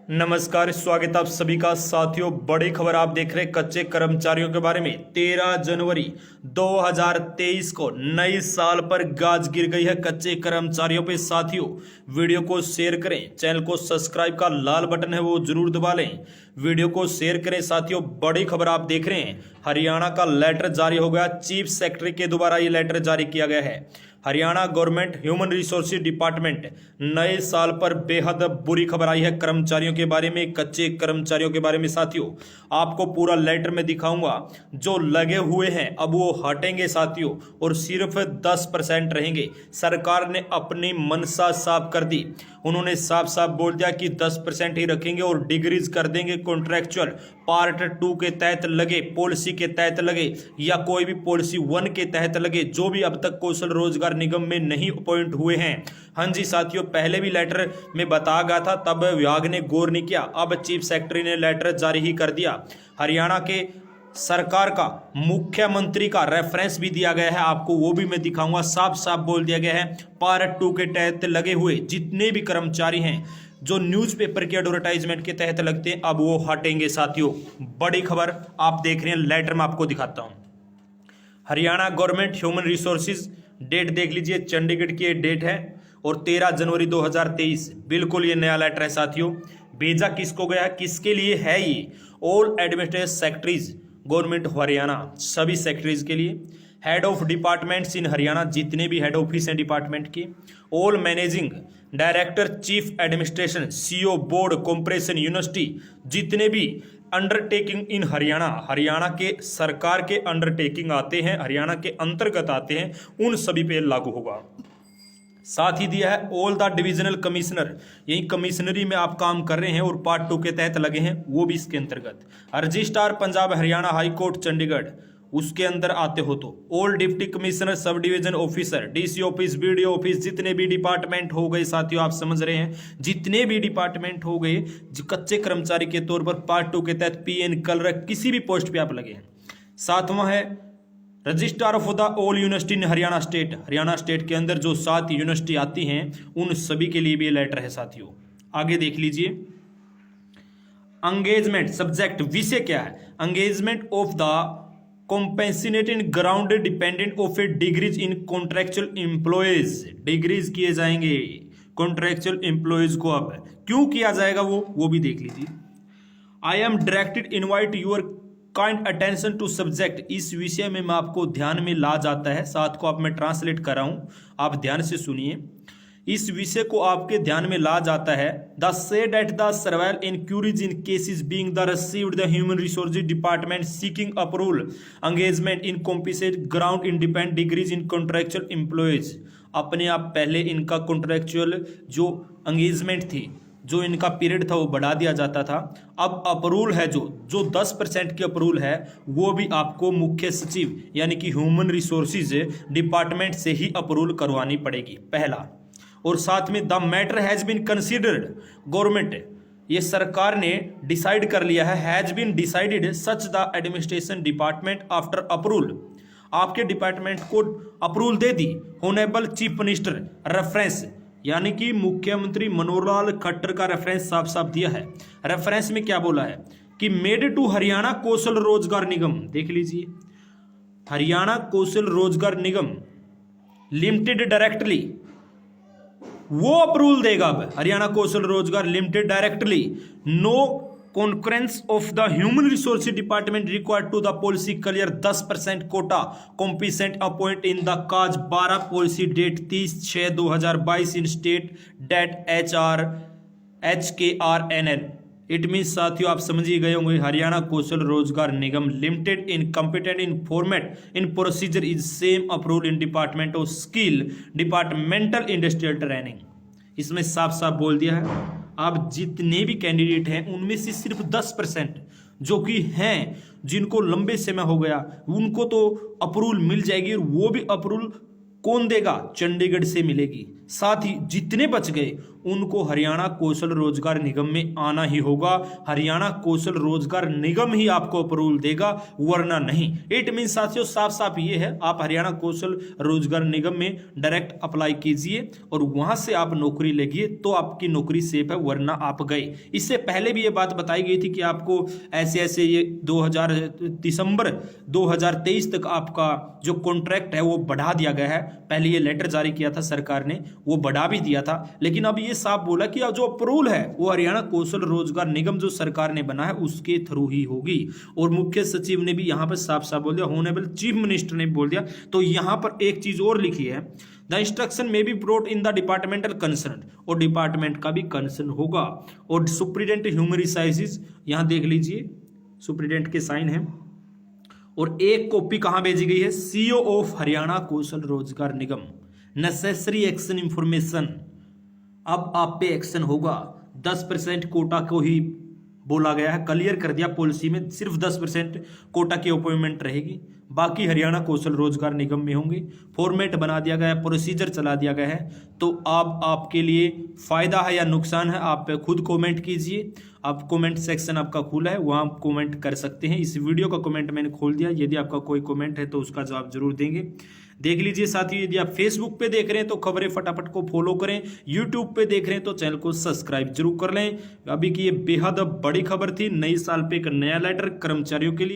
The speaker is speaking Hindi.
नमस्कार, स्वागत आप सभी का। साथियों, बड़ी खबर आप देख रहे हैं कच्चे कर्मचारियों के बारे में। 13 जनवरी 2023 को नई साल पर गाज गिर गई है कच्चे कर्मचारियों पे। साथियों, वीडियो को शेयर करें, चैनल को सब्सक्राइब का लाल बटन है वो जरूर दबा लें, वीडियो को शेयर करें। साथियों, बड़ी खबर आप देख रहे हैं, हरियाणा का लेटर जारी हो गया। चीफ सेक्रेटरी के द्वारा ये लेटर जारी किया गया है। Haryana government human resources department, नए साल पर बेहद बुरी खबर आई है कर्मचारियों के बारे में, कच्चे कर्मचारियों के बारे में। साथियों, आपको पूरा लेटर में दिखाऊंगा। जो लगे हुए हैं अब वो हटेंगे साथियों, और सिर्फ 10% रहेंगे। सरकार ने अपनी मनसा साफ कर दी। उन्होंने साफ साफ बोल दिया कि 10% ही रखेंगे और डिग्रीज कर देंगे कॉन्ट्रैक्चुअल। पार्ट 2 के तहत लगे, पॉलिसी के तहत लगे या कोई भी पॉलिसी 1 के तहत लगे, जो भी अब तक कौशल रोजगार निगम में नहीं अपॉइंट हुए हैं। हाँ जी साथियों, पहले भी लेटर में बताया गया था, तब विभाग ने गौर नहीं किया। अब चीफ सेक्रेटरी ने लेटर जारी ही कर दिया। हरियाणा के सरकार का मुख्यमंत्री का रेफरेंस भी दिया गया है, आपको वो भी मैं दिखाऊंगा। साफ साफ बोल दिया गया है, पार्ट 2 के तहत लगे हुए जितने भी कर्मचारी हैं जो न्यूज़पेपर के एडवर्टाइजमेंट के तहत लगते हैं, अब वो हटेंगे। साथियों, बड़ी खबर आप देख रहे हैं, लेटर में आपको दिखाता हूं। Haryana government human resources, date देख लीजिए, चंडीगढ़ की डेट है और 13 जनवरी 2023। बिल्कुल ये नया लेटर है साथियों। भेजा किसको गया, किसके लिए है ये? All administrative secretaries government Haryana, सभी सेक्रेटरीज के लिए। हेड ऑफ डिपार्टमेंट्स इन हरियाणा, जितने भी हेड ऑफिस हैं डिपार्टमेंट के। All managing director, chief administration, CO, board, corporation, university, जितने भी अंडरटेकिंग इन हरियाणा, हरियाणा के सरकार के अंडरटेकिंग आते हैं, हरियाणा के अंतर्गत आते हैं, उन सभी पे लागू होगा। साथ ही दिया है ऑल द डिविजनल कमिश्नर, यही कमिश्नरी में आप काम कर रहे हैं और पार्ट 2 के तहत लगे हैं, वो भी इसके अंतर्गत। Registrar Punjab Haryana high court Chandigarh, उसके अंदर आते हो तो। All deputy commissioner, sub division officer, DC office, BDO office, जितने भी डिपार्टमेंट हो गए साथियों, आप समझ रहे हैं, जितने भी डिपार्टमेंट हो गए जो कच्चे कर्मचारी के तौर पर पार्ट 2 के तहत पीएन क्लर्क किसी भी पोस्ट पे आप लगे हैं। सातवां है registrar of the all university in Haryana state, Haryana state के अंदर जो 7 यूनिवर्सिटी आती हैं उन सभी के लिए भी लेटर है साथियों। आगे देख लीजिए, एंगेजमेंट सब्जेक्ट, विषय क्या है? Engagement of the compensated ground dependent of A degrees in contractual employees, degrees किए जाएंगे कॉन्ट्रेक्चुअल एम्प्लॉयज को। अब क्यों किया जाएगा वो भी देख लीजिए। I am directed invite your kind attention to subject, इस विषय में मैं आपको ध्यान में ला जाता है, साथ को आप मैं ट्रांसलेट कर रहा हूं, आप ध्यान से सुनिए। इस विषय को आपके ध्यान में ला जाता है। The said at the servile inquiries in cases being the received the human resources department seeking approval engagement in compensate ground independent degrees in contractual employees. अपने आप पहले इनका कॉन्ट्रेक्चुअल जो एंगेजमेंट थी, जो इनका पीरियड था वो बढ़ा दिया जाता था। अब अप्रूवल है जो 10% की अप्रूवल है, वो भी आपको मुख्य सचिव यानी कि ह्यूमन रिसोर्सेज डिपार्टमेंट से ही अप्रूवल करवानी पड़ेगी, पहला। और साथ में the matter has been considered, government, ये सरकार ने डिसाइड कर लिया है, has been decided such the administration department after approval, आपके डिपार्टमेंट को अप्रूवल दे दी। होनेबल चीफ मिनिस्टर रेफरेंस, यानी कि मुख्यमंत्री मनोहर लाल खट्टर का रेफरेंस साफ साफ दिया है। रेफरेंस में क्या बोला है कि मेड टू हरियाणा कौशल रोजगार निगम, देख लीजिए, हरियाणा कौशल रोजगार निगम लिमिटेड डायरेक्टली, वो अप्रूवल देगा। अब Haryana Kaushal Rozgar limited directly, no concurrence of the human resources department required to the policy clear 10% quota compensant appoint in the cause 12 policy date 30/6/2022 in state dat HR HKRNN। It mean साथियों, आप समझ ही गए होंगे, Haryana Kaushal Rozgar Nigam limited in competent in format in procedure is same approval in department of skill departmental industrial training. इसमें साफ साफ बोल दिया है, आप जितने भी कैंडिडेट हैं उनमें से सिर्फ 10% जो कि हैं, जिनको लंबे समय हो गया, उनको तो अप्रूवल मिल जाएगी। और वो भी अप्रूवल कौन देगा? चंडीगढ़ से मिलेगी। साथ ही जितने बच गए उनको हरियाणा कौशल रोजगार निगम में आना ही होगा। हरियाणा कौशल रोजगार निगम ही आपको अप्रूवल देगा, वरना नहीं। इट मीन साथियों, साफ साफ ये है, आप हरियाणा कौशल रोजगार निगम में डायरेक्ट अप्लाई कीजिए और वहां से आप नौकरी लेगिए तो आपकी नौकरी सेफ है, वरना आप गए। इससे पहले भी ये बात बताई गई थी कि आपको ऐसे ऐसे ये दिसंबर 2023 तक आपका जो कॉन्ट्रैक्ट है वो बढ़ा दिया गया है। पहले ये लेटर जारी किया था सरकार ने, वो बढ़ा भी दिया था, लेकिन अब ये साफ बोला कि अब जो अप्रूवल है वो हरियाणा कौशल रोजगार निगम जो सरकार ने बना है उसके थ्रू ही होगी। और मुख्य सचिव ने भी यहां पर साफ साफ बोल दिया, ऑनरेबल चीफ मिनिस्टर ने बोल दिया। तो यहां पर एक चीज और लिखी है, द इंस्ट्रक्शन में be brought in the departmental concern, और डिपार्टमेंट का भी कंसर्न होगा। और सुप्रीडेंट ह्यूमन रिसोर्सेज यहां देख लीजिए, सुप्रीडेंट के साइन है। और एक कॉपी कहां भेजी गई है, CEO of Haryana Kaushal Rozgar Nigam. Necessary action information, अब आप पे एक्शन होगा। 10% कोटा को ही बोला गया है, क्लियर कर दिया पॉलिसी में, सिर्फ 10% कोटा की अपॉइंटमेंट रहेगी, बाकी हरियाणा कौशल रोजगार निगम में होंगे। फॉर्मेट बना दिया गया है, प्रोसीजर चला दिया गया है। तो अब आपके लिए फायदा है या नुकसान है, आप खुद कमेंट कीजिए। आप कमेंट सेक्शन आपका खुला है, वहां आप कमेंट कर सकते हैं। इस वीडियो का कमेंट मैंने खोल दिया, यदि आपका कोई कमेंट है तो उसका जवाब जरूर देंगे। देख लीजिए साथियों, यदि आप फेसबुक पे देख रहे हैं तो खबरें फटाफट को फॉलो करें, यूट्यूब पे देख रहे हैं तो चैनल को सब्सक्राइब जरूर कर लें। अभी की ये बेहद बड़ी खबर थी, नई साल पे एक नया लेटर कर्मचारियों के लिए।